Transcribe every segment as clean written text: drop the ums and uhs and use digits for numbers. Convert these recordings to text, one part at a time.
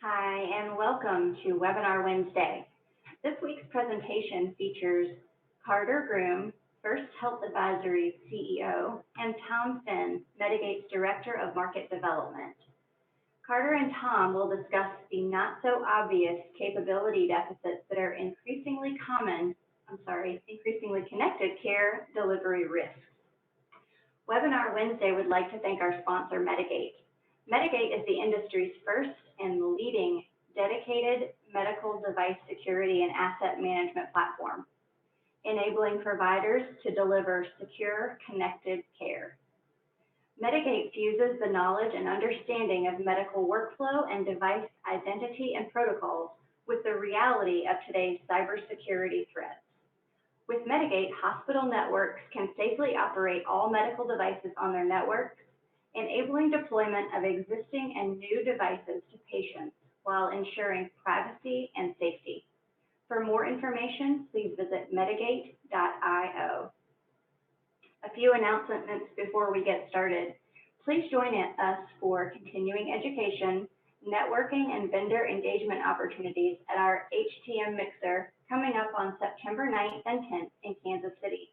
Hi, and welcome to Webinar Wednesday. This week's presentation features Carter Groome, First Health Advisory CEO, and Tom Finn, Medigate's Director of Market Development. Carter and Tom will discuss the not-so-obvious capability deficits that are increasingly connected care delivery risks. Webinar Wednesday would like to thank our sponsor, Medigate. Medigate is the industry's first and leading dedicated medical device security and asset management platform, enabling providers to deliver secure, connected care. Medigate fuses the knowledge and understanding of medical workflow and device identity and protocols with the reality of today's cybersecurity threats. With Medigate, hospital networks can safely operate all medical devices on their networks, enabling deployment of existing and new devices to patients while ensuring privacy and safety. For more information, please visit medigate.io. A few announcements before we get started. Please join us for continuing education, networking, and vendor engagement opportunities at our HTM Mixer coming up on September 9th and 10th in Kansas City.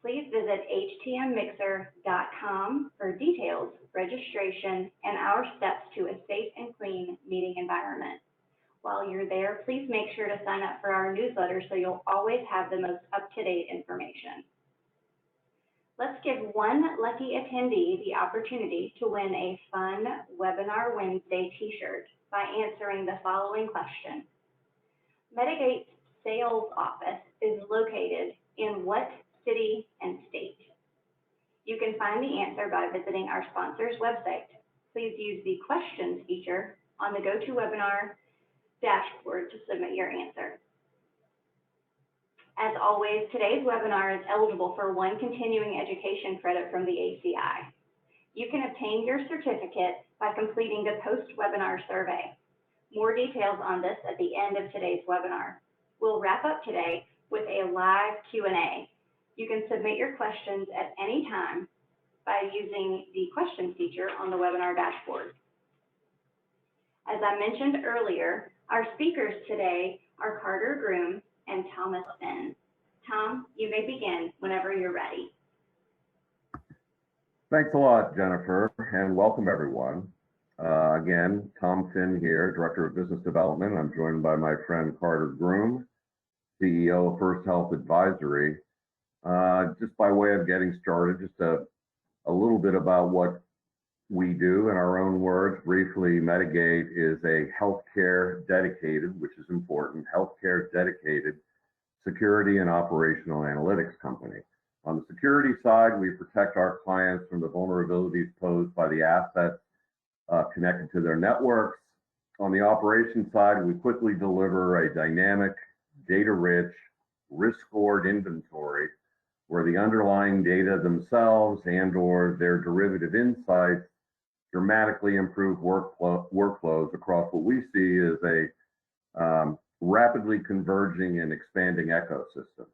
Please visit htmmixer.com for details, registration, and our steps to a safe and clean meeting environment. While you're there, please make sure to sign up for our newsletter so you'll always have the most up-to-date information. Let's give one lucky attendee the opportunity to win a fun Webinar Wednesday t-shirt by answering the following question. Medigate's sales office is located in what city and state? You can find the answer by visiting our sponsor's website. Please use the questions feature on the GoToWebinar dashboard to submit your answer. As always, today's webinar is eligible for one continuing education credit from the ACI. You can obtain your certificate by completing the post-webinar survey. More details on this at the end of today's webinar. We'll wrap up today with a live Q&A. You can submit your questions at any time by using the questions feature on the webinar dashboard. As I mentioned earlier, our speakers today are Carter Groome and Thomas Finn. Tom, you may begin whenever you're ready. Thanks a lot, Jennifer, and welcome everyone. Again, Tom Finn here, Director of Business Development. I'm joined by my friend Carter Groome, CEO of First Health Advisory. Just by way of getting started, just a little bit about what we do in our own words. Briefly, Medigate is a healthcare dedicated, which is important, healthcare dedicated security and operational analytics company. On the security side, we protect our clients from the vulnerabilities posed by the assets connected to their networks. On the operations side, we quickly deliver a dynamic, data-rich, risk-scored inventory where the underlying data themselves and/or their derivative insights dramatically improve workflows across what we see as a rapidly converging and expanding ecosystem.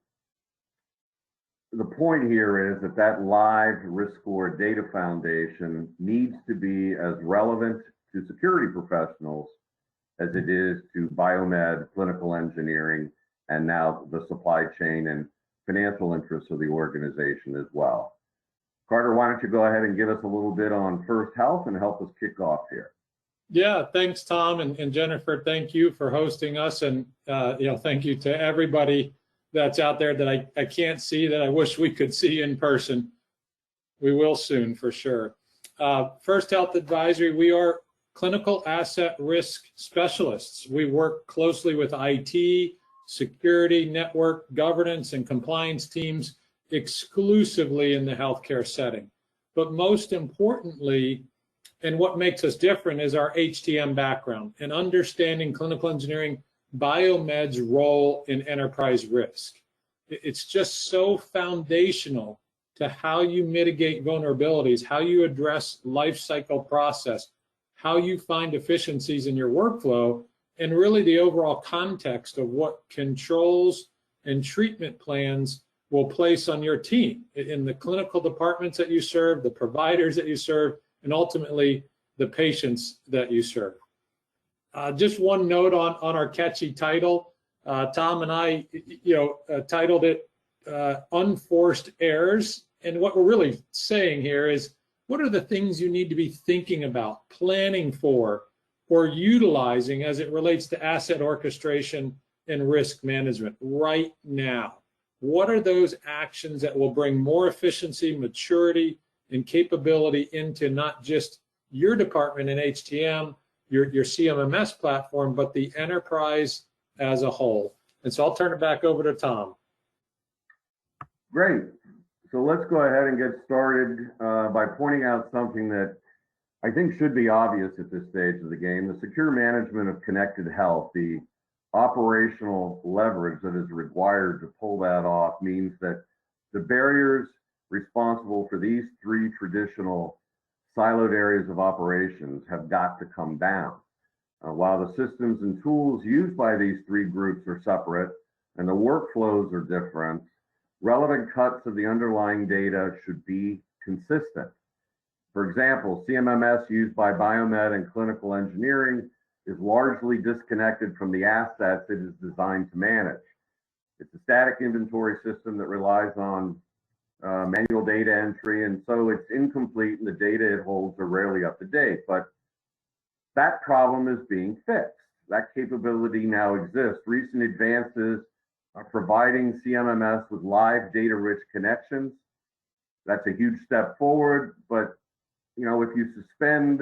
The point here is that live risk-scored data foundation needs to be as relevant to security professionals as it is to biomed, clinical engineering, and now the supply chain and financial interests of the organization as well. Carter, why don't you go ahead and give us a little bit on First Health and help us kick off here. Yeah, thanks, Tom, and Jennifer, thank you for hosting us, and thank you to everybody that's out there that I can't see that I wish we could see in person. We will soon, for sure. First Health Advisory, we are clinical asset risk specialists. We work closely with IT, security, network, governance, and compliance teams exclusively in the healthcare setting. But most importantly, and what makes us different is our HTM background and understanding clinical engineering biomed's role in enterprise risk. It's just so foundational to how you mitigate vulnerabilities, how you address life cycle process, how you find efficiencies in your workflow, and really the overall context of what controls and treatment plans will place on your team in the clinical departments that you serve, the providers that you serve, and ultimately the patients that you serve. Just one note on our catchy title. Tom and I, titled it Unforced Errors. And what we're really saying here is, what are the things you need to be thinking about, planning for, or utilizing as it relates to asset orchestration and risk management right now? What are those actions that will bring more efficiency, maturity, and capability into not just your department in HTM, your CMMS platform, but the enterprise as a whole? And so I'll turn it back over to Tom. Great. So let's go ahead and get started by pointing out something that I think should be obvious at this stage of the game. The secure management of connected health, the operational leverage that is required to pull that off, means that the barriers responsible for these three traditional siloed areas of operations have got to come down. While the systems and tools used by these three groups are separate and the workflows are different, relevant cuts of the underlying data should be consistent. For example, CMMS used by biomed and clinical engineering is largely disconnected from the assets it is designed to manage. It's a static inventory system that relies on manual data entry, and so it's incomplete and the data it holds are rarely up to date. But that problem is being fixed. That capability now exists. Recent advances are providing CMMS with live data-rich connections. That's a huge step forward, but if you suspend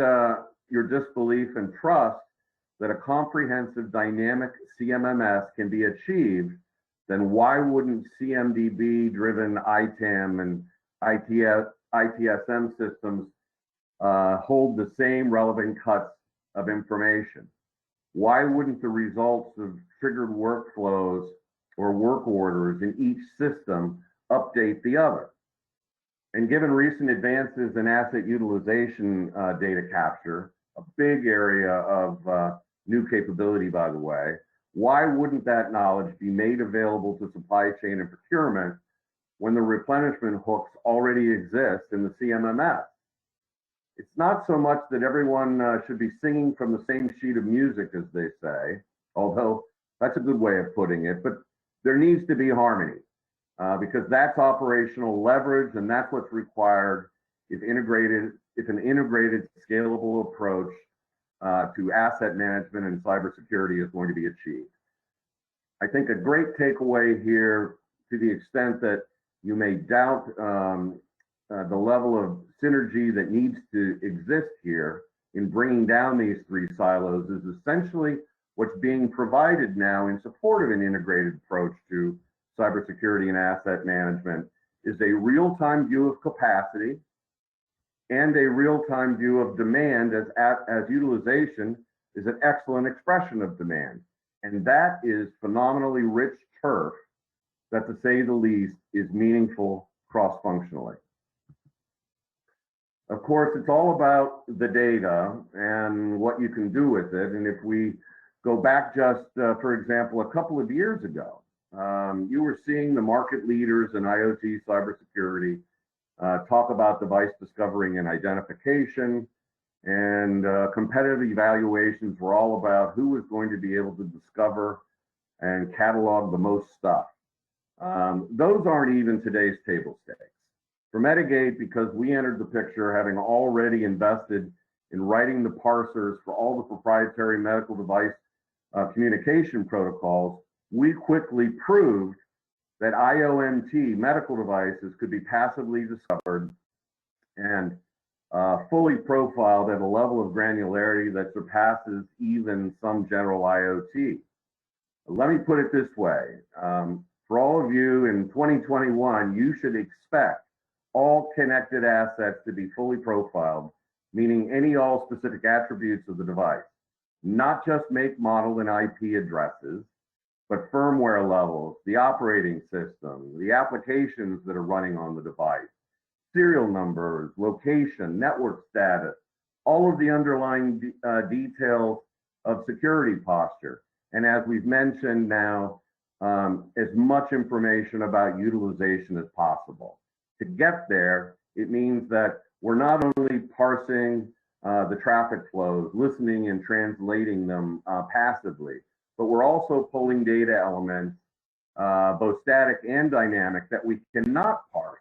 your disbelief and trust that a comprehensive dynamic CMMS can be achieved, then why wouldn't CMDB-driven ITAM and ITSM systems hold the same relevant cuts of information? Why wouldn't the results of triggered workflows or work orders in each system update the other? And given recent advances in asset utilization data capture, a big area of new capability, by the way, why wouldn't that knowledge be made available to supply chain and procurement when the replenishment hooks already exist in the CMMS? It's not so much that everyone should be singing from the same sheet of music, as they say, although that's a good way of putting it, but there needs to be harmony. Because that's operational leverage, and that's what's required if an integrated, scalable approach to asset management and cybersecurity is going to be achieved. I think a great takeaway here, to the extent that you may doubt the level of synergy that needs to exist here in bringing down these three silos, is essentially what's being provided now in support of an integrated approach to cybersecurity and asset management, is a real-time view of capacity and a real-time view of demand, as utilization is an excellent expression of demand. And that is phenomenally rich turf that, to say the least, is meaningful cross-functionally. Of course, it's all about the data and what you can do with it. And if we go back just, for example, a couple of years ago, you were seeing the market leaders in IoT cybersecurity talk about device discovery and identification, and competitive evaluations were all about who was going to be able to discover and catalog the most stuff. Those aren't even today's table stakes. For Medigate, because we entered the picture having already invested in writing the parsers for all the proprietary medical device communication protocols, we quickly proved that IoMT medical devices could be passively discovered and fully profiled at a level of granularity that surpasses even some general IoT. Let me put it this way. For all of you in 2021, you should expect all connected assets to be fully profiled, meaning any all specific attributes of the device, not just make, model, and IP addresses, but firmware levels, the operating system, the applications that are running on the device, serial numbers, location, network status, all of the underlying details of security posture. And as we've mentioned now, as much information about utilization as possible. To get there, it means that we're not only parsing the traffic flows, listening and translating them passively. But we're also pulling data elements, both static and dynamic, that we cannot parse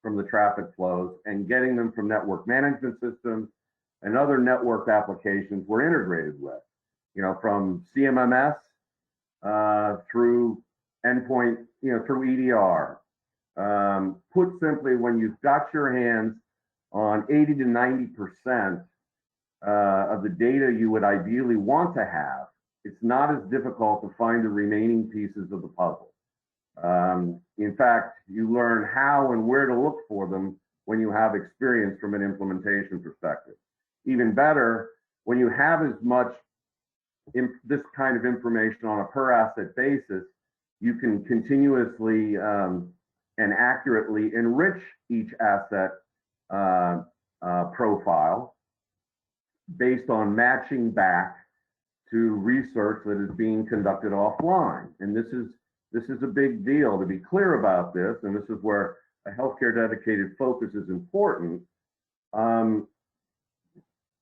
from the traffic flows and getting them from network management systems and other network applications we're integrated with, from CMMS through endpoint, through EDR. Put simply, when you've got your hands on 80 to 90% of the data you would ideally want to have, it's not as difficult to find the remaining pieces of the puzzle. In fact, you learn how and where to look for them when you have experience from an implementation perspective. Even better, when you have as much this kind of information on a per asset basis, you can continuously and accurately enrich each asset profile based on matching back to research that is being conducted offline. And this is a big deal, to be clear about this, and this is where a healthcare dedicated focus is important.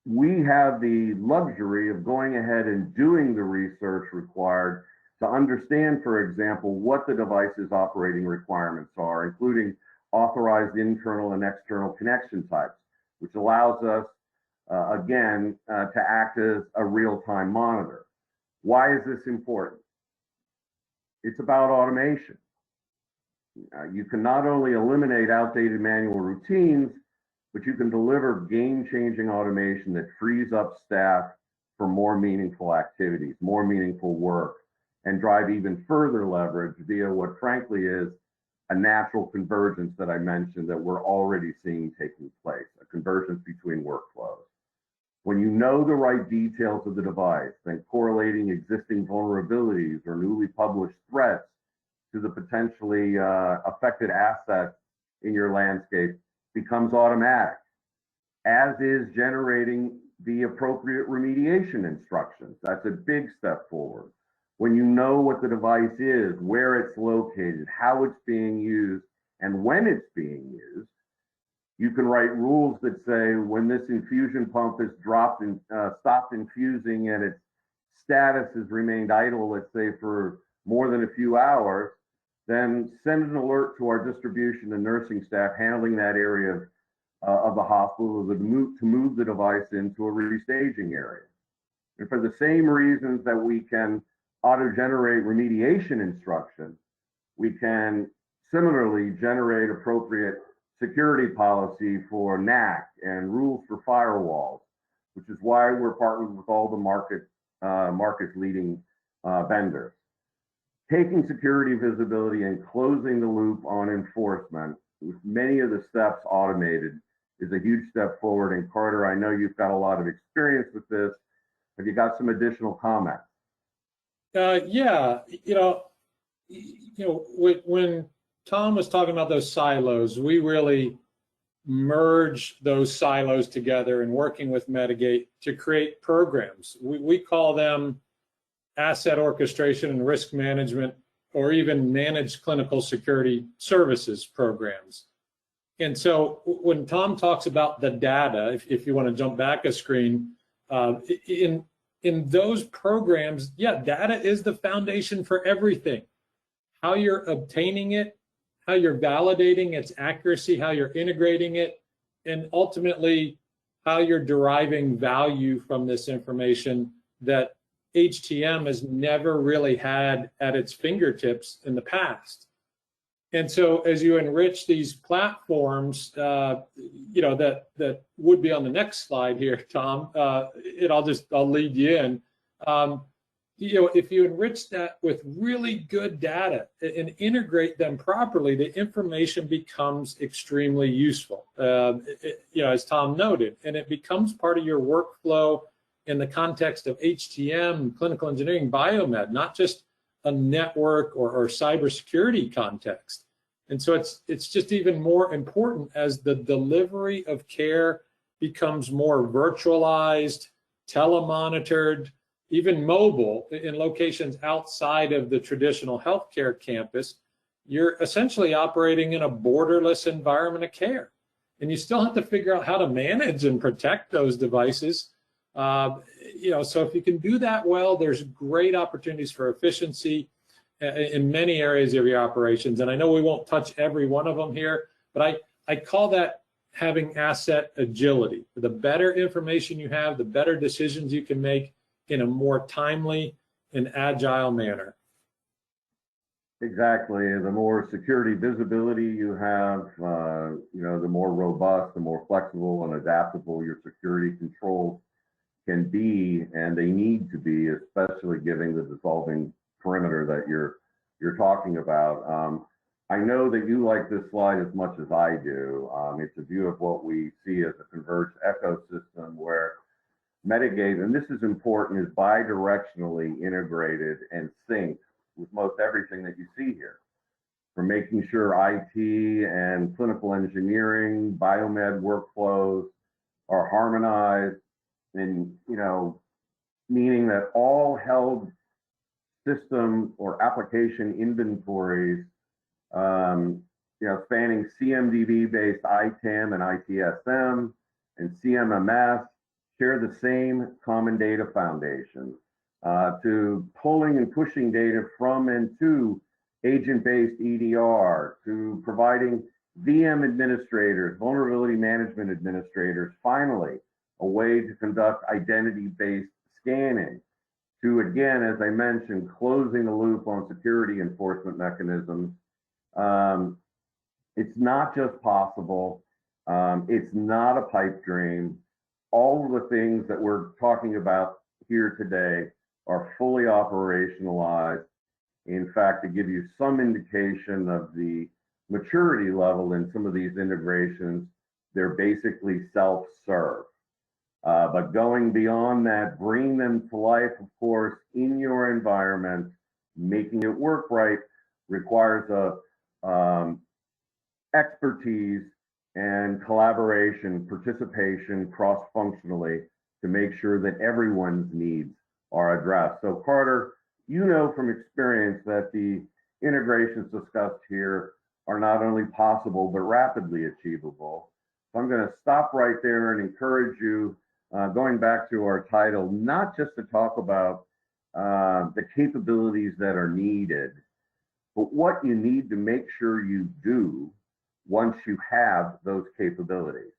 We have the luxury of going ahead and doing the research required to understand, for example, what the device's operating requirements are, including authorized internal and external connection types, which allows us, again, to act as a real-time monitor. Why is this important? It's about automation. You can not only eliminate outdated manual routines, but you can deliver game-changing automation that frees up staff for more meaningful activities, more meaningful work, and drive even further leverage via what frankly is a natural convergence that I mentioned that we're already seeing taking place, a convergence between workflows. When you know the right details of the device, then correlating existing vulnerabilities or newly published threats to the potentially affected assets in your landscape becomes automatic, as is generating the appropriate remediation instructions. That's a big step forward. When you know what the device is, where it's located, how it's being used, and when it's being used, you can write rules that say when this infusion pump is dropped and stopped infusing and its status has remained idle, let's say for more than a few hours, then send an alert to our distribution and nursing staff handling that area of the hospital to move the device into a restaging area. And for the same reasons that we can auto-generate remediation instructions, we can similarly generate appropriate security policy for NAC and rules for firewalls, which is why we're partnered with all the market leading vendors. Taking security visibility and closing the loop on enforcement with many of the steps automated is a huge step forward. And Carter, I know you've got a lot of experience with this. Have you got some additional comments? Yeah, when Tom was talking about those silos, we really merge those silos together and working with Medigate to create programs. We call them asset orchestration and risk management, or even managed clinical security services programs. And so when Tom talks about the data, if you want to jump back a screen, in those programs, yeah, data is the foundation for everything. How you're obtaining it, how you're validating its accuracy, how you're integrating it, and ultimately how you're deriving value from this information that HTM has never really had at its fingertips in the past. And so as you enrich these platforms, that would be on the next slide here, Tom, I'll lead you in. If you enrich that with really good data and integrate them properly, the information becomes extremely useful, as Tom noted, and it becomes part of your workflow in the context of HTM, clinical engineering, biomed, not just a network or cybersecurity context. And so it's just even more important as the delivery of care becomes more virtualized, telemonitored, even mobile in locations outside of the traditional healthcare campus. You're essentially operating in a borderless environment of care. and you still have to figure out how to manage and protect those devices. You know, so if you can do that well, there's great opportunities for efficiency in many areas of your operations. And I know we won't touch every one of them here, but I call that having asset agility. The better information you have, the better decisions you can make in a more timely and agile manner. Exactly. The more security visibility you have, you know, the more robust, the more flexible and adaptable your security controls can be, and they need to be, especially given the dissolving perimeter that you're talking about. I know that you like this slide as much as I do. It's a view of what we see as a converged ecosystem where Medigate, and this is important, is bidirectionally integrated and synced with most everything that you see here. From making sure IT and clinical engineering, biomed workflows are harmonized, and, you know, meaning that all held system or application inventories, you know, spanning CMDB-based ITAM and ITSM and CMMS share the same common data foundation, to pulling and pushing data from and to agent-based EDR, to providing VM administrators, vulnerability management administrators, finally, a way to conduct identity-based scanning, to, again, as I mentioned, closing the loop on security enforcement mechanisms. It's not just possible. It's not a pipe dream. All of the things that we're talking about here today are fully operationalized. In fact, to give you some indication of the maturity level in some of these integrations, they're basically self-serve. But going beyond that, bringing them to life, of course, in your environment, making it work right, requires a expertise and collaboration, participation cross-functionally to make sure that everyone's needs are addressed. So Carter, you know from experience that the integrations discussed here are not only possible, but rapidly achievable. So I'm going to stop right there and encourage you, going back to our title, not just to talk about the capabilities that are needed, but what you need to make sure you do once you have those capabilities.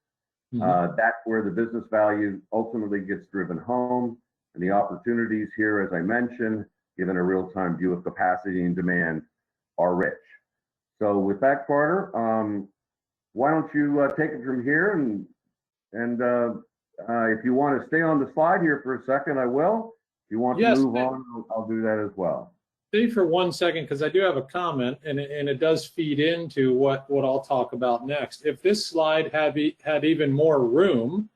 That's where the business value ultimately gets driven home, and the opportunities here, as I mentioned, given a real-time view of capacity and demand, are rich. So with that, Carter, why don't you take it from here, and if you want to stay on the slide here for a second, I will. If you want to move on, I'll do that as well. Stay for 1 second, because I do have a comment, and it does feed into what I'll talk about next. If this slide had even more room,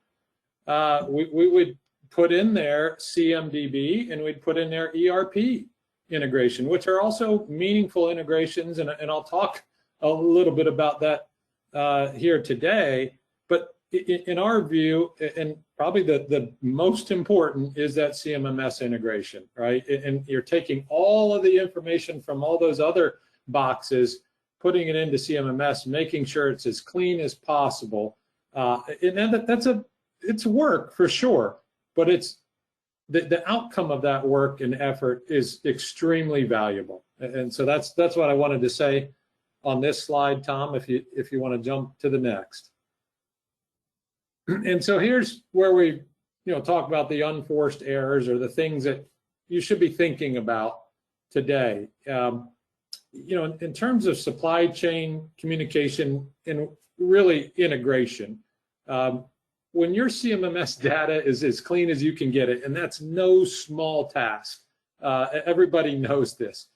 we would put in there CMDB, and we'd put in there ERP integration, which are also meaningful integrations, and I'll talk a little bit about that here today. But in our view, and probably the most important, is that CMMS integration, right? And you're taking all of the information from all those other boxes, putting it into CMMS, making sure it's as clean as possible. And it's work for sure, but it's the outcome of that work and effort is extremely valuable. And so that's what I wanted to say on this slide, Tom, if you want to jump to the next. And so here's where we, talk about the unforced errors, or the things that you should be thinking about today. In terms of supply chain communication and really integration, when your CMMS data is as clean as you can get it, and that's no small task, everybody knows this.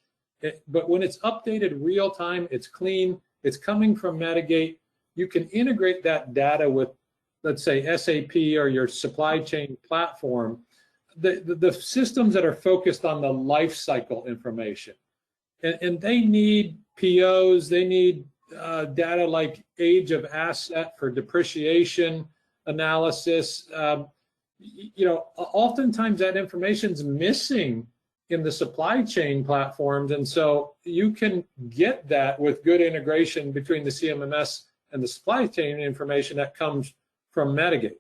But when it's updated real time, it's clean, it's coming from Medigate, you can integrate that data with, let's say, SAP or your supply chain platform, the systems that are focused on the life cycle information. And they need POs, they need data like age of asset for depreciation analysis. Oftentimes that information's missing in the supply chain platforms, and so you can get that with good integration between the CMMS and the supply chain information that comes from Medigate.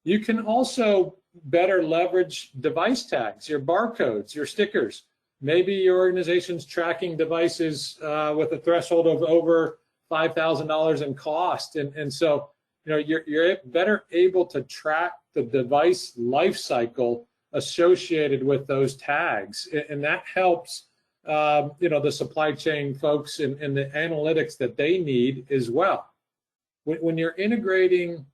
You can also better leverage device tags, your barcodes, your stickers. Maybe your organization's tracking devices with a threshold of over $5,000 in cost. And so, you're better able to track the device life cycle associated with those tags. And that helps, the supply chain folks and the analytics that they need as well. When you're integrating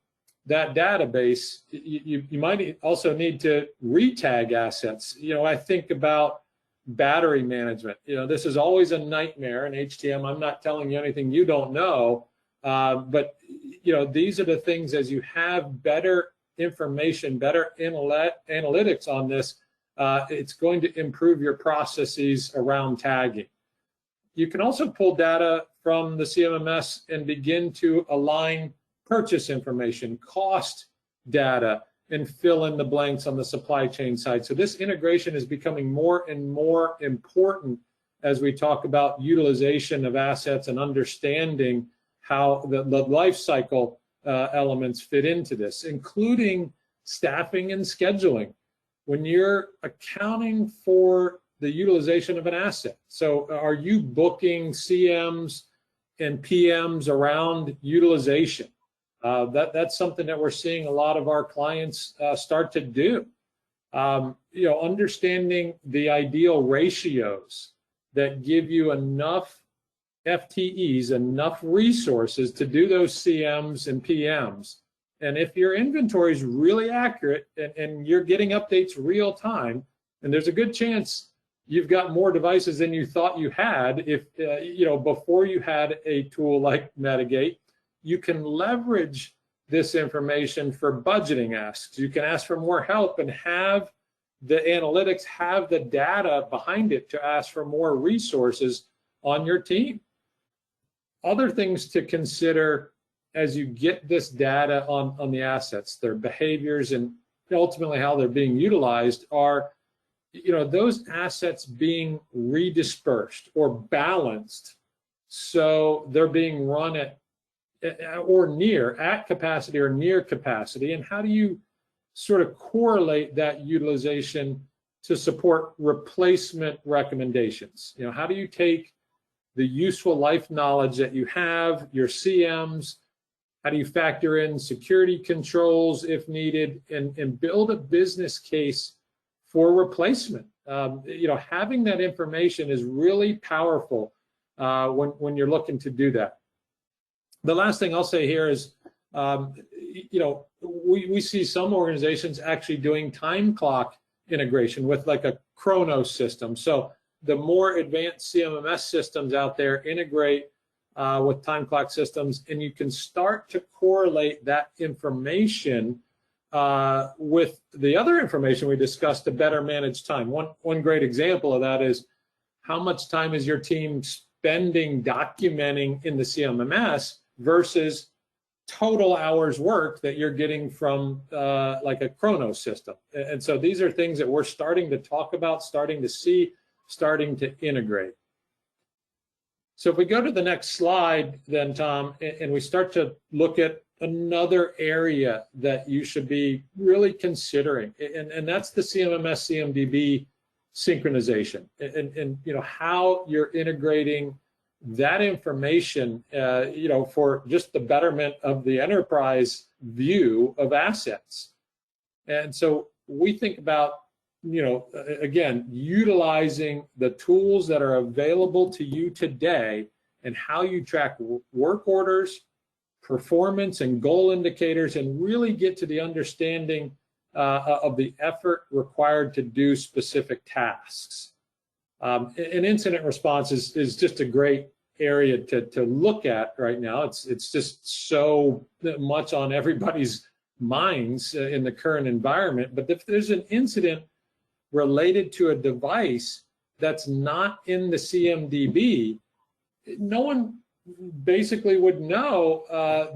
that database, you might also need to retag assets. I think about battery management. This is always a nightmare in HTM. I'm not telling you anything you don't know, but these are the things, as you have better information, better analytics on this, it's going to improve your processes around tagging. You can also pull data from the CMMS and begin to align purchase information, cost data, and fill in the blanks on the supply chain side. So this integration is becoming more and more important as we talk about utilization of assets and understanding how the life cycle elements fit into this, including staffing and scheduling. When you're accounting for the utilization of an asset, so are you booking CMs and PMs around utilization? That's something that we're seeing a lot of our clients start to do. Understanding the ideal ratios that give you enough FTEs, enough resources to do those CMs and PMs. And if your inventory is really accurate and you're getting updates real time, and there's a good chance you've got more devices than you thought you had if, before you had a tool like Medigate, you can leverage this information for budgeting asks. You can ask for more help and have the analytics, have the data behind it to ask for more resources on your team. Other things to consider as you get this data on the assets, their behaviors, and ultimately how they're being utilized are, those assets being redispersed or balanced so they're being run at capacity or near capacity. And how do you sort of correlate that utilization to support replacement recommendations? How do you take the useful life knowledge that you have, your CMs, how do you factor in security controls if needed, and build a business case for replacement? Having that information is really powerful when you're looking to do that. The last thing I'll say here is, we see some organizations actually doing time clock integration with like a Chronos system. So the more advanced CMMS systems out there integrate with time clock systems, and you can start to correlate that information with the other information we discussed to better manage time. One great example of that is how much time is your team spending documenting in the CMMS versus total hours worked that you're getting from like a Chronos system. And so these are things that we're starting to talk about, starting to see, starting to integrate. So if we go to the next slide then, Tom, and we start to look at another area that you should be really considering, and that's the CMMS CMDB synchronization, and how you're integrating that information, for just the betterment of the enterprise view of assets. And so we think about, again, utilizing the tools that are available to you today and how you track work orders, performance, and goal indicators, and really get to the understanding of the effort required to do specific tasks. And incident response is just a great area to look at right now. It's just so much on everybody's minds in the current environment. But if there's an incident related to a device that's not in the CMDB, no one basically would know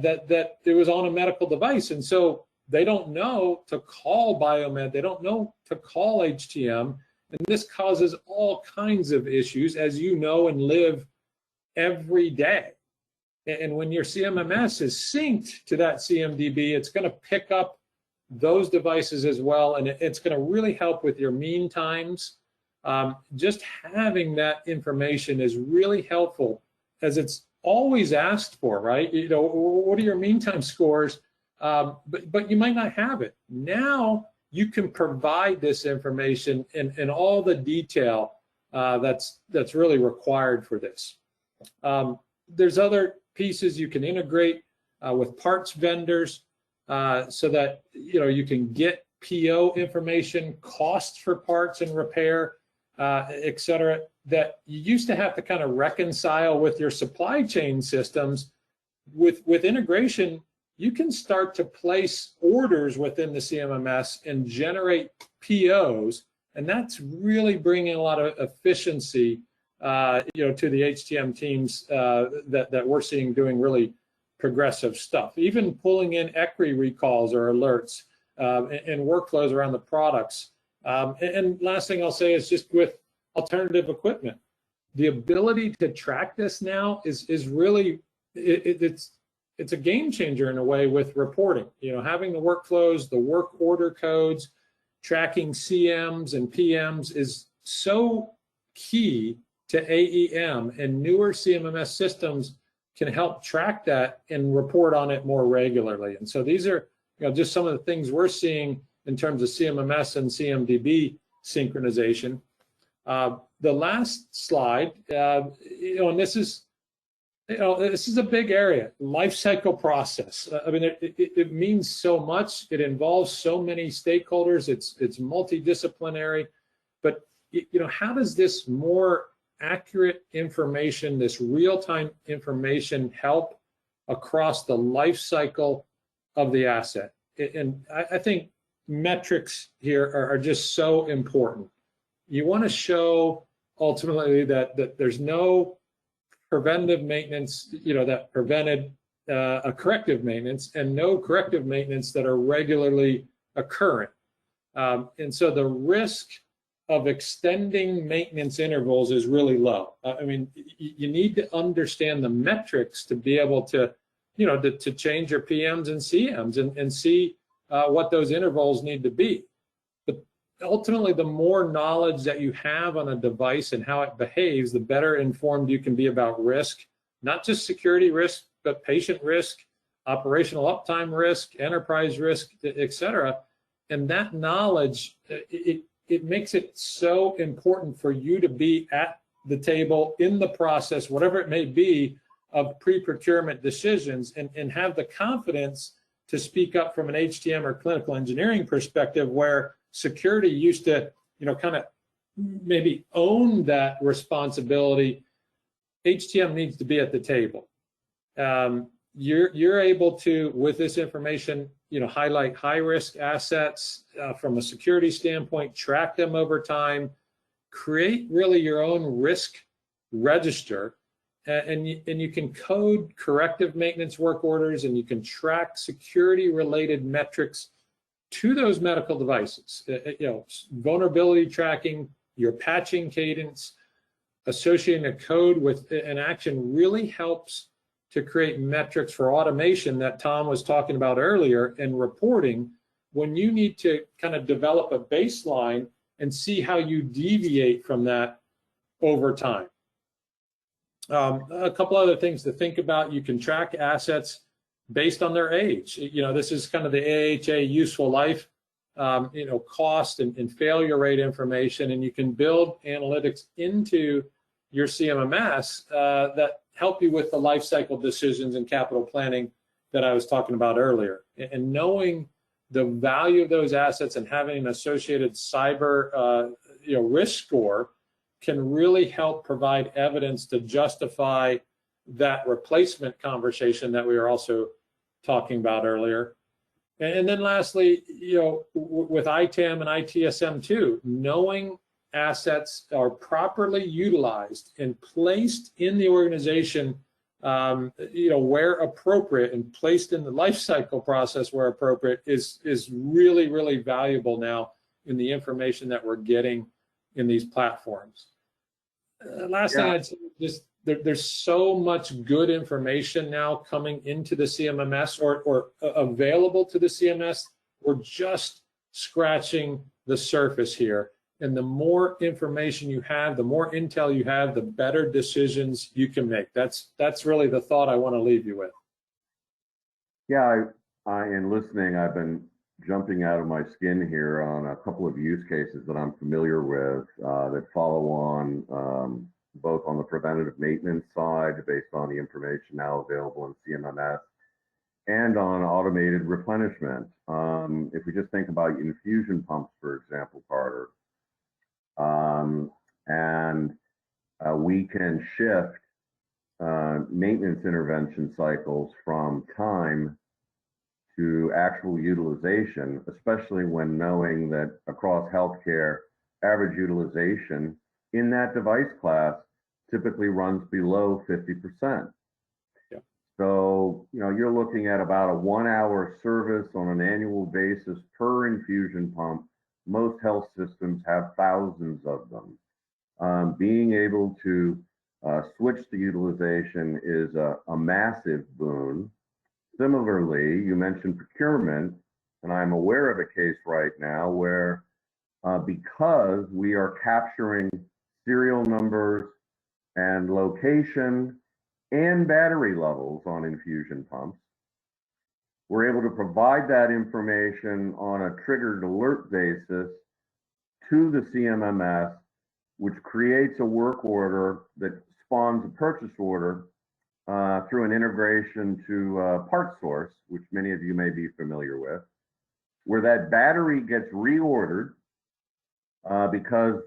that it was on a medical device. And so they don't know to call Biomed, they don't know to call HTM, and this causes all kinds of issues, as you know and live every day. And when your CMMS is synced to that CMDB, it's going to pick up those devices as well, and it's going to really help with your mean times. Just having that information is really helpful, as it's always asked for, right? You know, what are your mean time scores? But you might not have it. Now you can provide this information in all the detail that's really required for this. There's other pieces you can integrate with parts vendors so that you can get PO information, costs for parts and repair, et cetera, that you used to have to kind of reconcile with your supply chain systems. With integration, you can start to place orders within the CMMS and generate POs, and that's really bringing a lot of efficiency to the HTM teams that we're seeing doing really progressive stuff. Even pulling in ECRI recalls or alerts and workflows around the products. And last thing I'll say is just with alternative equipment, the ability to track this now is really, it's a game changer in a way with reporting. Having the workflows, the work order codes, tracking CMs and PMs is so key to AEM, and newer CMMS systems can help track that and report on it more regularly. And so these are just some of the things we're seeing in terms of CMMS and CMDB synchronization. The last slide, and this is a big area, life cycle process. I mean, it means so much. It involves so many stakeholders. It's multidisciplinary. But how does this more accurate information, this real-time information, help across the life cycle of the asset? And I think metrics here are just so important. You want to show ultimately that there's no preventive maintenance, that prevented a corrective maintenance, and no corrective maintenance that are regularly occurring. And so the risk of extending maintenance intervals is really low. I mean, you need to understand the metrics to be able to, to change your PMs and CMs and see what those intervals need to be. But ultimately, the more knowledge that you have on a device and how it behaves, the better informed you can be about risk, not just security risk, but patient risk, operational uptime risk, enterprise risk, et cetera. And that knowledge, it makes it so important for you to be at the table in the process, whatever it may be, of pre-procurement decisions, and have the confidence to speak up from an HTM or clinical engineering perspective, where security used to, kind of maybe own that responsibility. HTM needs to be at the table. You're able to, with this information, highlight high-risk assets from a security standpoint, track them over time, create really your own risk register, and you can code corrective maintenance work orders, and you can track security-related metrics to those medical devices. Vulnerability tracking, your patching cadence, associating a code with an action really helps to create metrics for automation that Tom was talking about earlier, and reporting when you need to kind of develop a baseline and see how you deviate from that over time. A couple other things to think about: you can track assets based on their age. This is kind of the AHA useful life, cost and failure rate information, and you can build analytics into your CMMS that help you with the life cycle decisions and capital planning that I was talking about earlier. And knowing the value of those assets and having an associated cyber risk score can really help provide evidence to justify that replacement conversation that we were also talking about earlier. And then lastly, with ITAM and ITSM2, knowing assets are properly utilized and placed in the organization, where appropriate, and placed in the life cycle process where appropriate, is really, really valuable now in the information that we're getting in these platforms. Last thing I'd say, just there's so much good information now coming into the CMMS or available to the CMS. We're just scratching the surface here. And the more information you have, the more intel you have, the better decisions you can make. That's really the thought I want to leave you with. Yeah, in listening, I've been jumping out of my skin here on a couple of use cases that I'm familiar with that follow on both on the preventative maintenance side, based on the information now available in CMMS, and on automated replenishment. If we just think about infusion pumps, for example, Carter, and we can shift maintenance intervention cycles from time to actual utilization, especially when knowing that across healthcare, average utilization in that device class typically runs below 50%. Yeah. So, you're looking at about a 1 hour service on an annual basis per infusion pump. Most health systems have thousands of them. Being able to switch the utilization is a massive boon. Similarly, you mentioned procurement, and I'm aware of a case right now where because we are capturing serial numbers and location and battery levels on infusion pumps, we're able to provide that information on a triggered alert basis to the CMMS, which creates a work order that spawns a purchase order through an integration to Part Source, which many of you may be familiar with, where that battery gets reordered because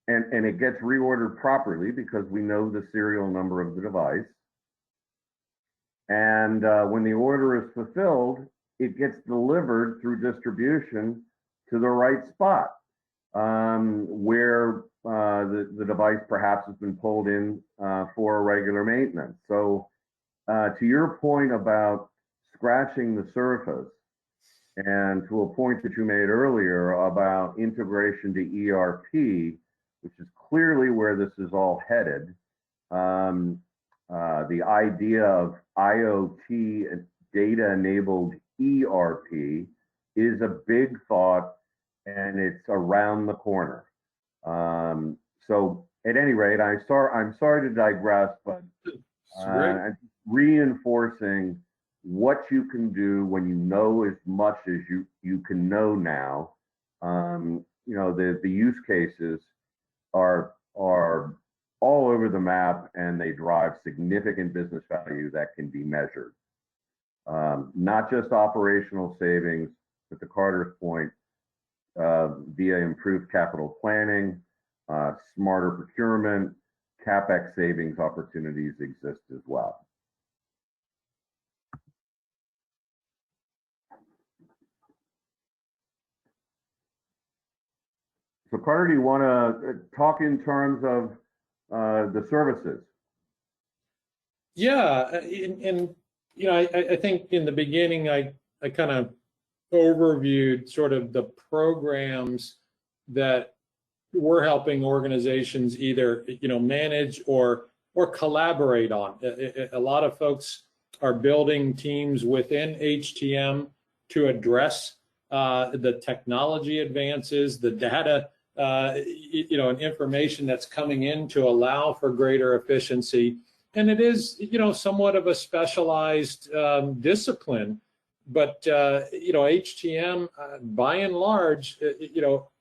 it gets reordered properly because we know the serial number of the device. And when the order is fulfilled, it gets delivered through distribution to the right spot where the device perhaps has been pulled in for a regular maintenance. So to your point about scratching the surface, and to a point that you made earlier about integration to ERP, which is clearly where this is all headed, the idea of IoT and data-enabled ERP is a big thought, and it's around the corner. So at any rate, I'm sorry to digress, but reinforcing what you can do when you know as much as you can know now. The use cases are all over the map, and they drive significant business value that can be measured. Not just operational savings, but to Carter's point, via improved capital planning, smarter procurement, CapEx savings opportunities exist as well. So Carter, do you want to talk in terms of the services? Yeah, and I think in the beginning I kind of overviewed sort of the programs that we're helping organizations either manage or collaborate on. A lot of folks are building teams within HTM to address the technology advances, the data and information that's coming in to allow for greater efficiency. And it is, somewhat of a specialized discipline, but, HTM, by and large,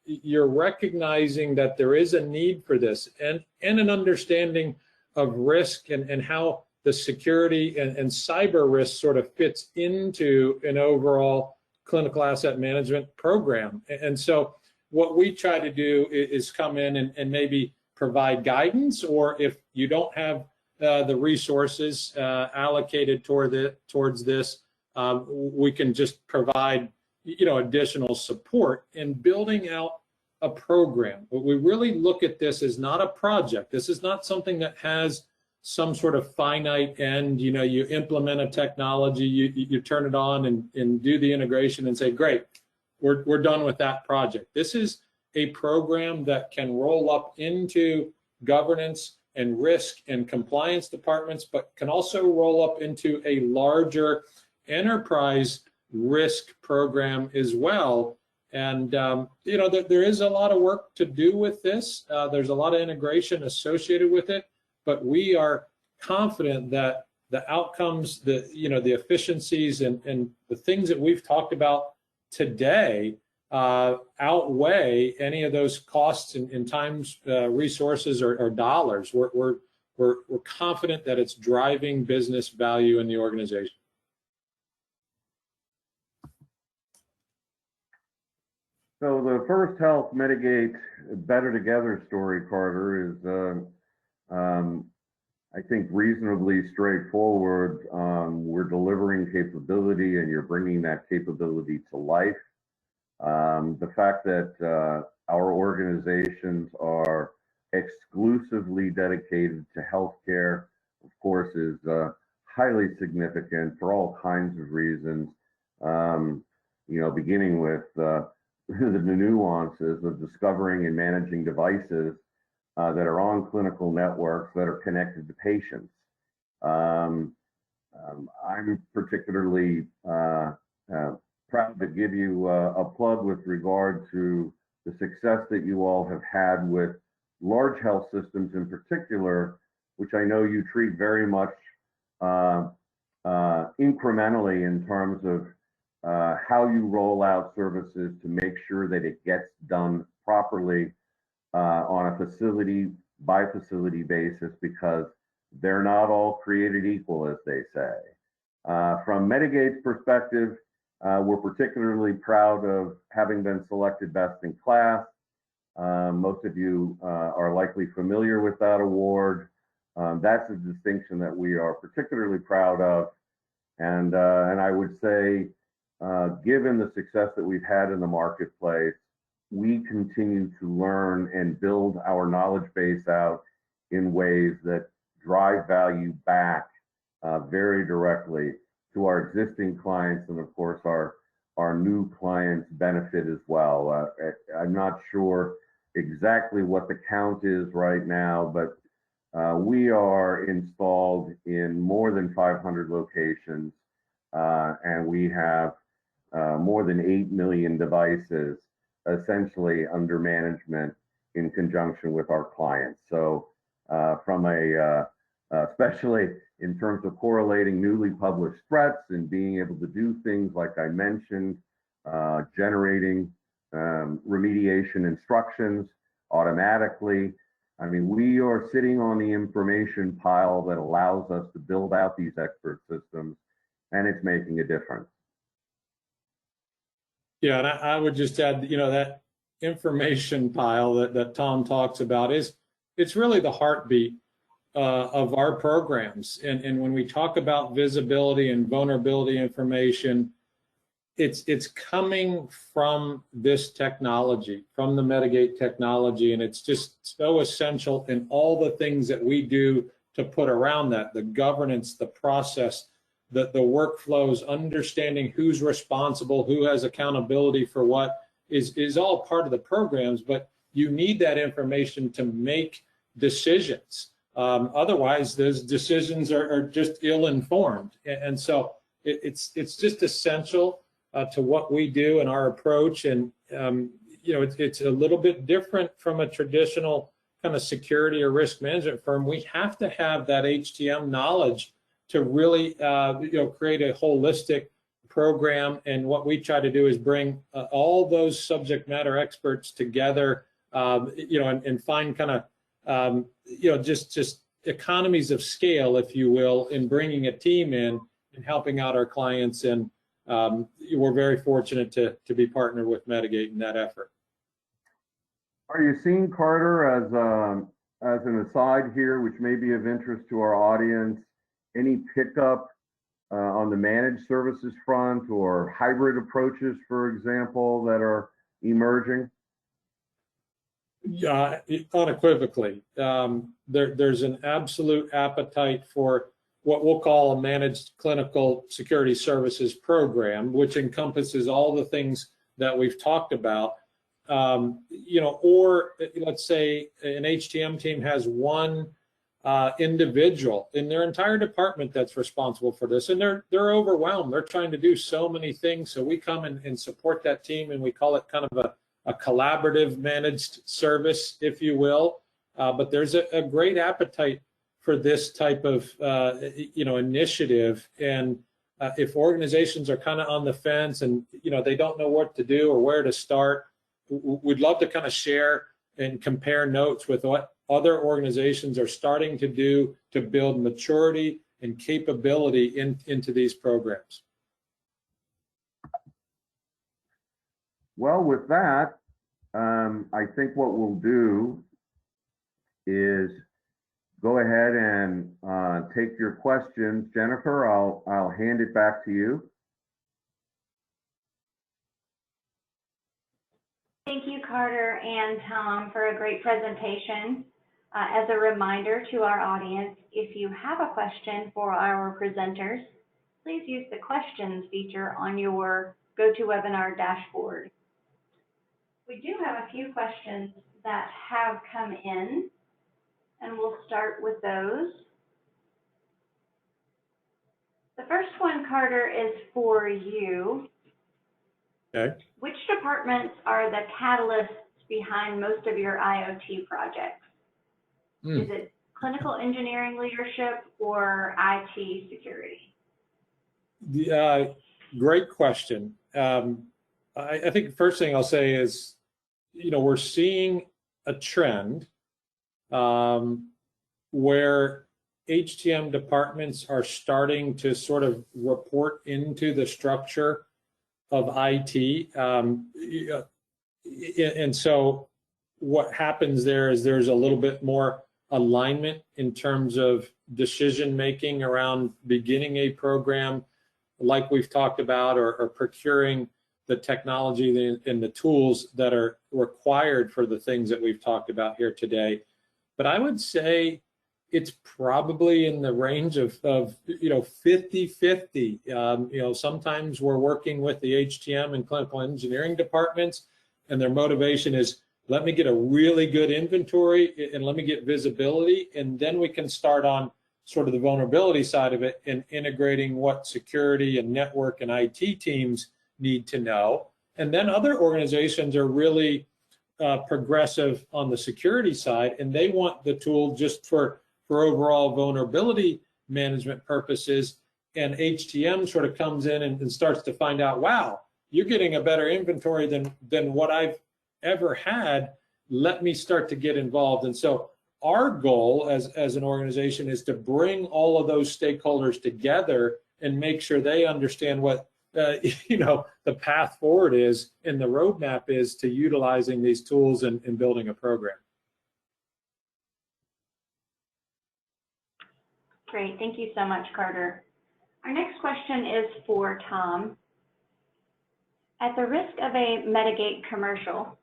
you're recognizing that there is a need for this and an understanding of risk and how the security and cyber risk sort of fits into an overall clinical asset management program. And so what we try to do is come in and maybe provide guidance, or if you don't have the resources allocated towards this, we can just provide additional support in building out a program. But we really look at this as not a project. This is not something that has some sort of finite end. You implement a technology, you turn it on and do the integration and say, great, we're done with that project. This is a program that can roll up into governance and risk and compliance departments, but can also roll up into a larger enterprise risk program as well. And you know, there is a lot of work to do with this. There's a lot of integration associated with it, but we are confident that the outcomes, the efficiencies and the things that we've talked about today outweigh any of those costs in times, resources, or dollars. We're confident that it's driving business value in the organization. So the First Health Medigate Better Together story, Carter, is I think reasonably straightforward. We're delivering capability and you're bringing that capability to life. The fact that our organizations are exclusively dedicated to healthcare, of course, is highly significant for all kinds of reasons. You know, beginning with the nuances of discovering and managing devices that are on clinical networks that are connected to patients. I'm particularly proud to give you a plug with regard to the success that you all have had with large health systems in particular, which I know you treat very much incrementally in terms of how you roll out services to make sure that it gets done properly on a facility by facility basis, because they're not all created equal, as they say. From Medigate's perspective, we're particularly proud of having been selected best in class. Most of you are likely familiar with that award. That's a distinction that we are particularly proud of. And I would say, given the success that we've had in the marketplace, we continue to learn and build our knowledge base out in ways that drive value back very directly to our existing clients, and of course our new clients benefit as well. I'm not sure exactly what the count is right now, but we are installed in more than 500 locations, and we have more than 8 million devices essentially under management in conjunction with our clients. So from especially in terms of correlating newly published threats and being able to do things like I mentioned, generating remediation instructions automatically. I mean, we are sitting on the information pile that allows us to build out these expert systems, and it's making a difference. Yeah, and I would just add, you know, that information pile that Tom talks about it's really the heartbeat of our programs. And when we talk about visibility and vulnerability information, it's coming from this technology, from the Medigate technology, and it's just so essential in all the things that we do to put around that, the governance, the process, the workflows, understanding who's responsible, who has accountability for what is all part of the programs, but you need that information to make decisions. Otherwise, those decisions are just ill-informed. And so it's just essential to what we do and our approach. And, you know, it's a little bit different from a traditional kind of security or risk management firm. We have to have that HTM knowledge to really, you know, create a holistic program. And what we try to do is bring all those subject matter experts together, you know, and find kind of, you know, just economies of scale, if you will, in bringing a team in and helping out our clients. And we're very fortunate to be partnered with Medigate in that effort. Are you seeing, Carter, as an aside here, which may be of interest to our audience, any pickup on the managed services front or hybrid approaches, for example, that are emerging? Yeah, unequivocally. There's an absolute appetite for what we'll call a managed clinical security services program, which encompasses all the things that we've talked about. You know, or let's say an HTM team has one individual in their entire department that's responsible for this, and they're overwhelmed. They're trying to do so many things, so we come and support that team, and we call it kind of a collaborative managed service, if you will. But there's a great appetite for this type of initiative, and if organizations are kind of on the fence and they don't know what to do or where to start, we'd love to kind of share and compare notes with what other organizations are starting to do to build maturity and capability into these programs. Well, with that, I think what we'll do is go ahead and take your questions. Jennifer, I'll hand it back to you. Thank you, Carter and Tom, for a great presentation. As a reminder to our audience, if you have a question for our presenters, please use the questions feature on your GoToWebinar dashboard. We do have a few questions that have come in, and we'll start with those. The first one, Carter, is for you. Okay. Which departments are the catalysts behind most of your IoT projects? Is it clinical engineering leadership or IT security? Great question. I think the first thing I'll say is, we're seeing a trend where HTM departments are starting to sort of report into the structure of IT. And so what happens there is there's a little bit more alignment in terms of decision making around beginning a program like we've talked about, or procuring the technology and the tools that are required for the things that we've talked about here today. But I would say it's probably in the range of 50-50. Sometimes we're working with the HTM and clinical engineering departments, and their motivation is, let me get a really good inventory and let me get visibility, and then we can start on sort of the vulnerability side of it and integrating what security and network and IT teams need to know. And then other organizations are really progressive on the security side, and they want the tool just for overall vulnerability management purposes. And HTM sort of comes in and starts to find out, wow, you're getting a better inventory than what I've ever had. Let me start to get involved. And so our goal as an organization is to bring all of those stakeholders together and make sure they understand what the path forward is and the roadmap is to utilizing these tools and building a program. Great, thank you so much, Carter. Our next question is for Tom. At the risk of a Medigate commercial,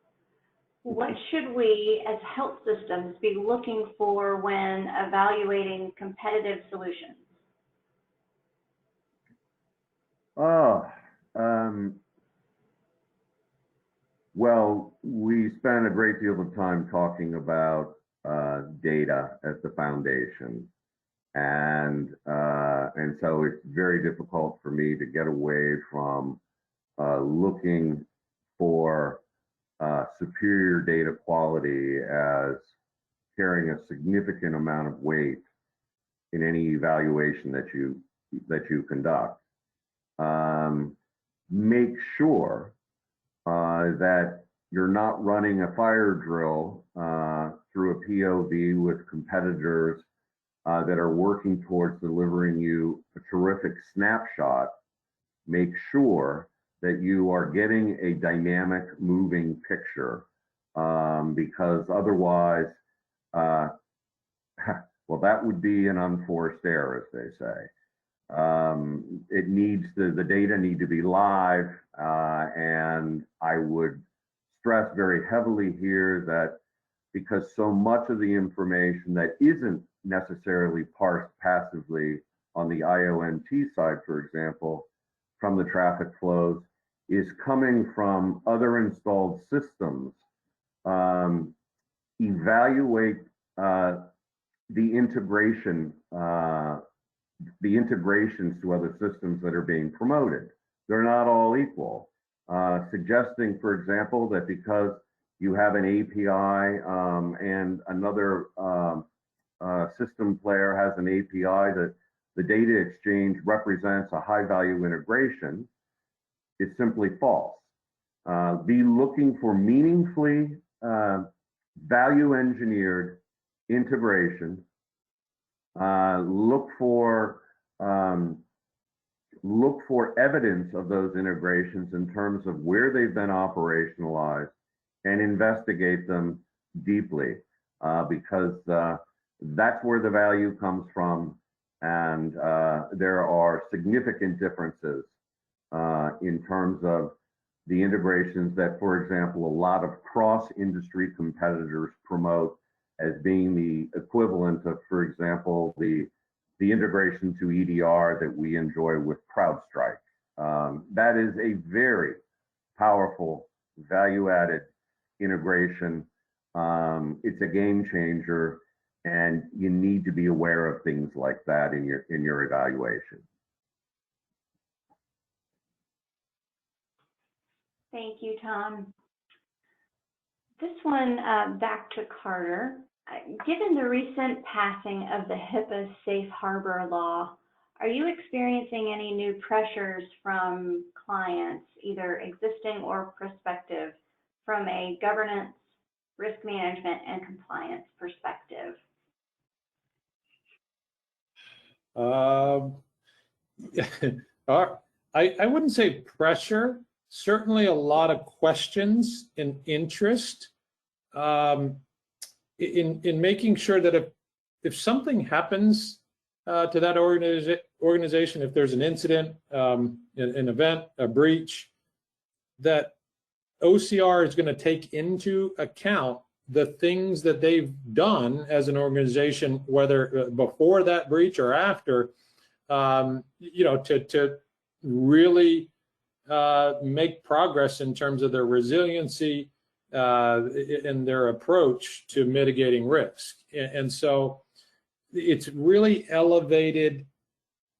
what should we as health systems be looking for when evaluating competitive solutions? Well, we spend a great deal of time talking about data as the foundation, and so it's very difficult for me to get away from looking for superior data quality as carrying a significant amount of weight in any evaluation that you conduct. Make sure that you're not running a fire drill through a POV with competitors that are working towards delivering you a terrific snapshot. Make sure that you are getting a dynamic, moving picture, because otherwise, well, that would be an unforced error, as they say. It needs the data need to be live, and I would stress very heavily here that because so much of the information that isn't necessarily parsed passively on the IONT side, for example, from the traffic flows, is coming from other installed systems. Evaluate the integration, the integrations to other systems that are being promoted. They're not all equal. Suggesting, for example, that because you have an API and another system player has an API, that the data exchange represents a high value integration is simply false. Be looking for meaningfully value engineered integration. Look for evidence of those integrations in terms of where they've been operationalized and investigate them deeply, because that's where the value comes from, and there are significant differences in terms of the integrations that, for example, a lot of cross-industry competitors promote as being the equivalent of, for example, the integration to EDR that we enjoy with CrowdStrike. That is a very powerful value-added integration. It's a game changer, and you need to be aware of things like that in your evaluation. Thank you, Tom. This one, back to Carter. Given the recent passing of the HIPAA safe harbor law, are you experiencing any new pressures from clients, either existing or prospective, from a governance, risk management, and compliance perspective? I wouldn't say pressure. Certainly a lot of questions and interest in making sure that if something happens to that organization, if there's an incident, an event, a breach, that OCR is going to take into account the things that they've done as an organization, whether before that breach or after, to really make progress in terms of their resiliency and their approach to mitigating risk. And so it's really elevated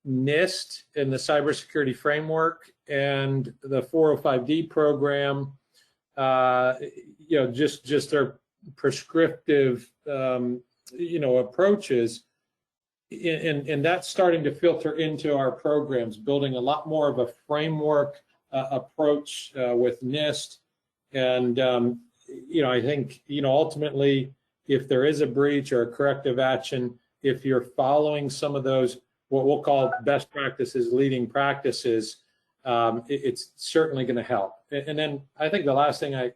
NIST and the cybersecurity framework and the 405D program, just their prescriptive, approaches. And that's starting to filter into our programs, building a lot more of a framework approach with NIST. And, I think, ultimately, if there is a breach or a corrective action, if you're following some of those, what we'll call best practices, leading practices, it's certainly going to help. And then I think the last thing I,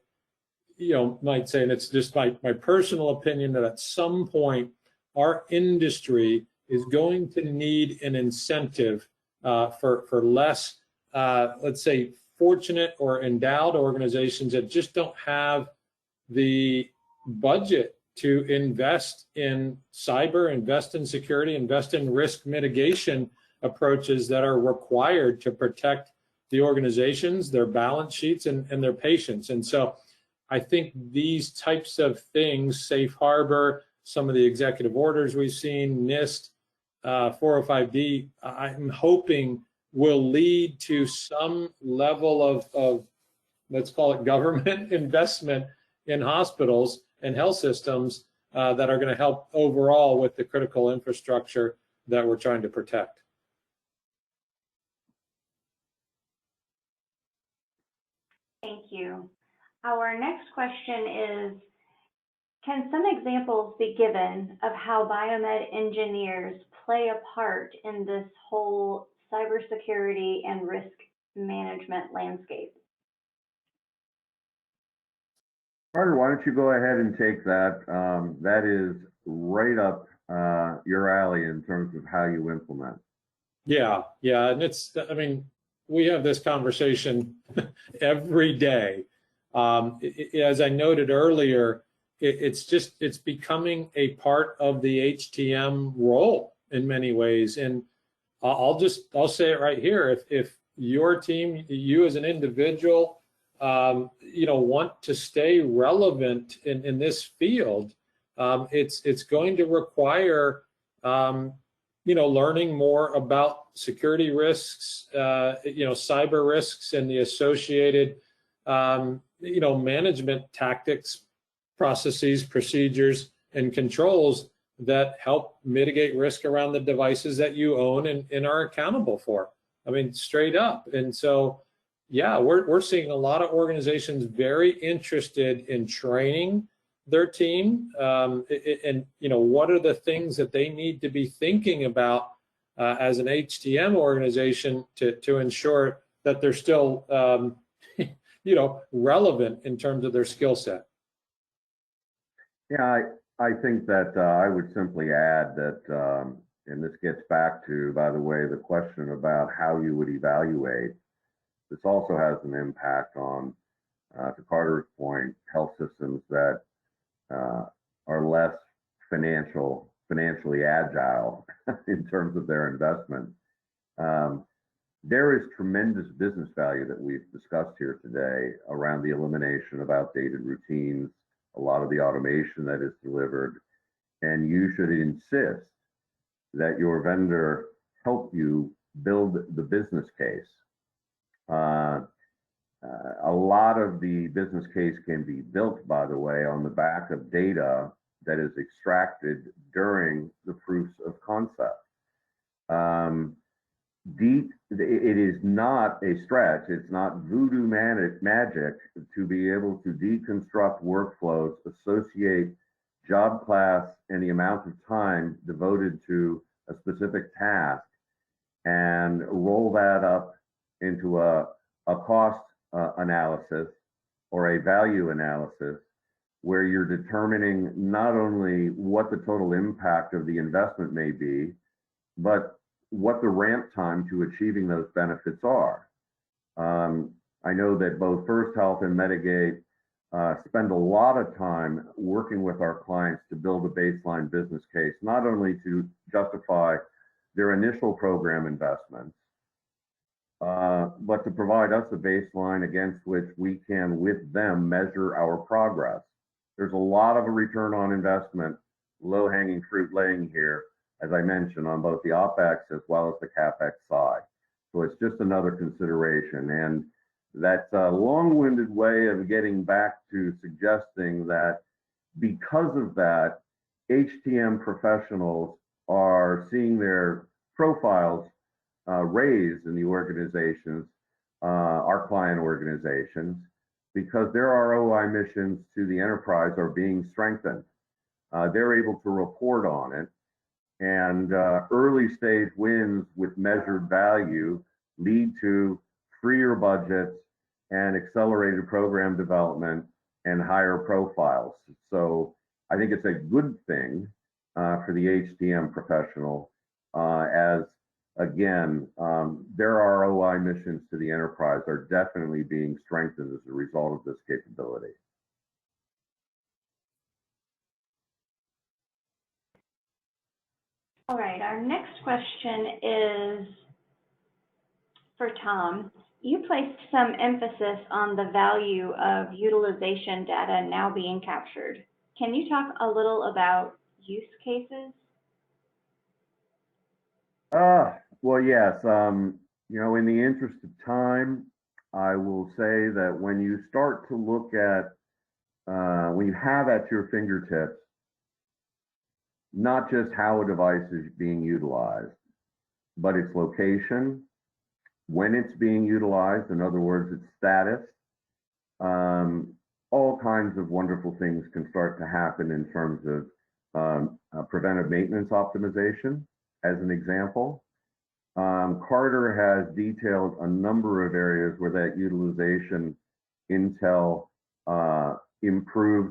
might say, and it's just my personal opinion, that at some point our industry is going to need an incentive for less, let's say, fortunate or endowed organizations that just don't have the budget to invest in cyber, invest in security, invest in risk mitigation approaches that are required to protect the organizations, their balance sheets, and their patients. And so I think these types of things, safe harbor, some of the executive orders we've seen, NIST, 405D, I'm hoping will lead to some level of let's call it government investment in hospitals and health systems that are going to help overall with the critical infrastructure that we're trying to protect. Thank you. Our next question is, can some examples be given of how biomed engineers play a part in this whole cybersecurity and risk management landscape? Carter, why don't you go ahead and take that? That is right up your alley in terms of how you implement. Yeah, and we have this conversation every day. As I noted earlier, it's becoming a part of the HTM role in many ways. And I'll say it right here. If your team, you as an individual, want to stay relevant in this field, it's going to require learning more about security risks, cyber risks, and the associated management tactics, processes, procedures, and controls that help mitigate risk around the devices that you own and are accountable for. I mean, straight up. And so, yeah, we're seeing a lot of organizations very interested in training their team, and what are the things that they need to be thinking about as an HTM organization to ensure that they're still relevant in terms of their skill set. Yeah, I think that I would simply add that, and this gets back to, by the way, the question about how you would evaluate. This also has an impact on, to Carter's point, health systems that are less financially agile in terms of their investment. There is tremendous business value that we've discussed here today around the elimination of outdated routines, a lot of the automation that is delivered, and you should insist that your vendor help you build the business case. A lot of the business case can be built, by the way, on the back of data that is extracted during the proofs of concept. It is not a stretch, it's not voodoo magic to be able to deconstruct workflows, associate job class and the amount of time devoted to a specific task, and roll that up into a cost analysis or a value analysis, where you're determining not only what the total impact of the investment may be, but what the ramp time to achieving those benefits are. I know that both First Health and Medigate spend a lot of time working with our clients to build a baseline business case, not only to justify their initial program investments, but to provide us a baseline against which we can, with them, measure our progress. There's a lot of a return on investment, low-hanging fruit laying here, as I mentioned, on both the OpEx as well as the CapEx side. So it's just another consideration. And that's a long-winded way of getting back to suggesting that because of that, HTM professionals are seeing their profiles raised in the organizations, our client organizations, because their ROI missions to the enterprise are being strengthened. They're able to report on it. And early stage wins with measured value lead to freer budgets and accelerated program development and higher profiles. So I think it's a good thing for the HTM professional, as again, their ROI missions to the enterprise are definitely being strengthened as a result of this capability. All right, our next question is for Tom. You placed some emphasis on the value of utilization data now being captured. Can you talk a little about use cases? Well, yes. In the interest of time, I will say that when you start to look at, when you have at your fingertips, not just how a device is being utilized, but its location, when it's being utilized, in other words, its status, all kinds of wonderful things can start to happen in terms of preventive maintenance optimization, as an example. Carter has detailed a number of areas where that utilization intel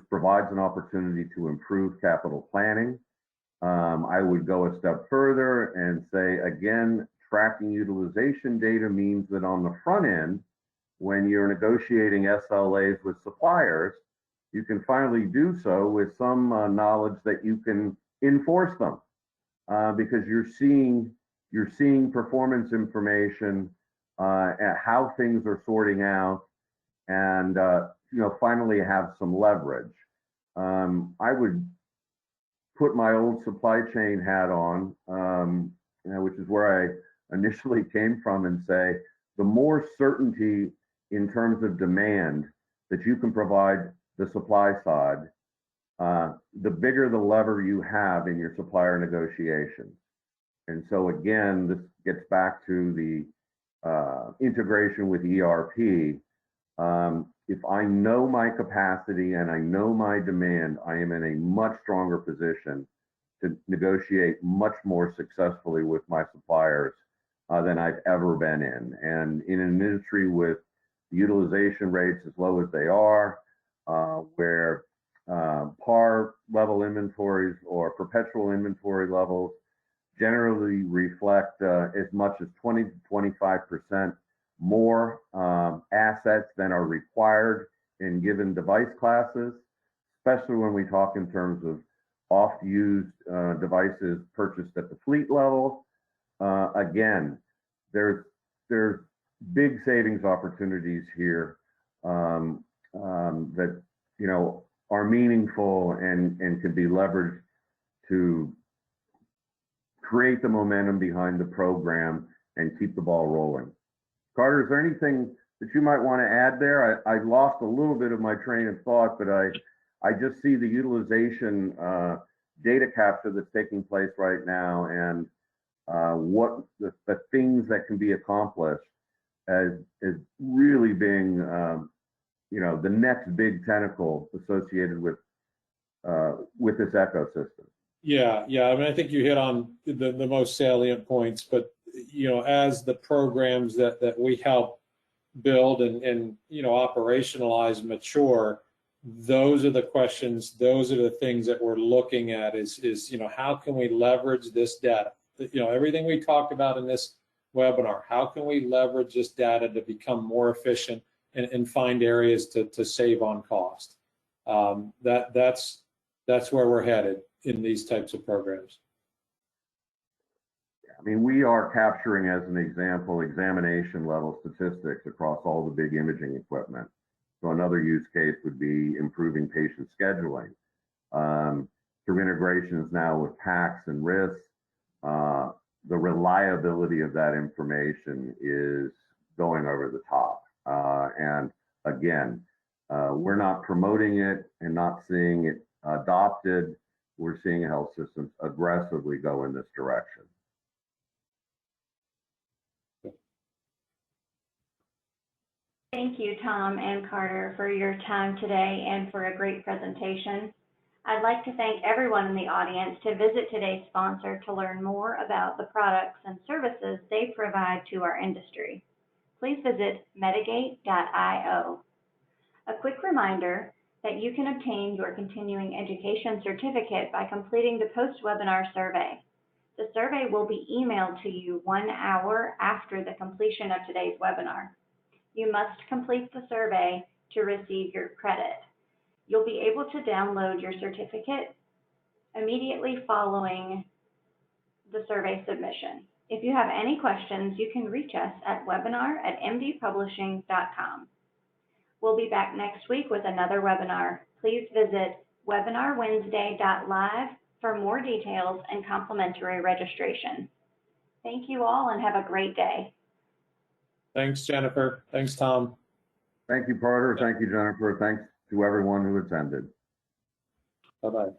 provides an opportunity to improve capital planning. I would go a step further and say, again, tracking utilization data means that on the front end, when you're negotiating SLAs with suppliers, you can finally do so with some knowledge that you can enforce them, because you're seeing performance information, at how things are sorting out, and finally have some leverage. I would put my old supply chain hat on, which is where I initially came from, and say, the more certainty in terms of demand that you can provide the supply side, the bigger the lever you have in your supplier negotiations. And so again, this gets back to the integration with ERP. If I know my capacity and I know my demand, I am in a much stronger position to negotiate much more successfully with my suppliers than I've ever been in. And in an industry with utilization rates as low as they are, where par level inventories or perpetual inventory levels generally reflect as much as 20 to 25% more assets than are required in given device classes, especially when we talk in terms of oft-used devices purchased at the fleet level. Again, there's big savings opportunities here that are meaningful and can be leveraged to create the momentum behind the program and keep the ball rolling. Carter, is there anything that you might want to add there? I lost a little bit of my train of thought, but I just see the utilization data capture that's taking place right now, and what the things that can be accomplished as really being the next big tentacle associated with this ecosystem. Yeah. I mean, I think you hit on the most salient points, but as the programs that we help build and operationalize mature, those are the questions, those are the things that we're looking at is how can we leverage this data? Everything we talked about in this webinar, how can we leverage this data to become more efficient and find areas to save on cost? That's where we're headed in these types of programs. I mean, we are capturing, as an example, examination level statistics across all the big imaging equipment. So another use case would be improving patient scheduling. Through integrations now with PACS and RIS, the reliability of that information is going over the top. And again, we're not promoting it and not seeing it adopted. We're seeing health systems aggressively go in this direction. Thank you, Tom and Carter, for your time today and for a great presentation. I'd like to thank everyone in the audience to visit today's sponsor to learn more about the products and services they provide to our industry. Please visit medigate.io. A quick reminder that you can obtain your continuing education certificate by completing the post-webinar survey. The survey will be emailed to you 1 hour after the completion of today's webinar. You must complete the survey to receive your credit. You'll be able to download your certificate immediately following the survey submission. If you have any questions, you can reach us at webinar@mdpublishing.com. We'll be back next week with another webinar. Please visit webinarwednesday.live for more details and complimentary registration. Thank you all and have a great day. Thanks, Jennifer. Thanks, Tom. Thank you, Carter. Thank you, Jennifer. Thanks to everyone who attended. Bye-bye.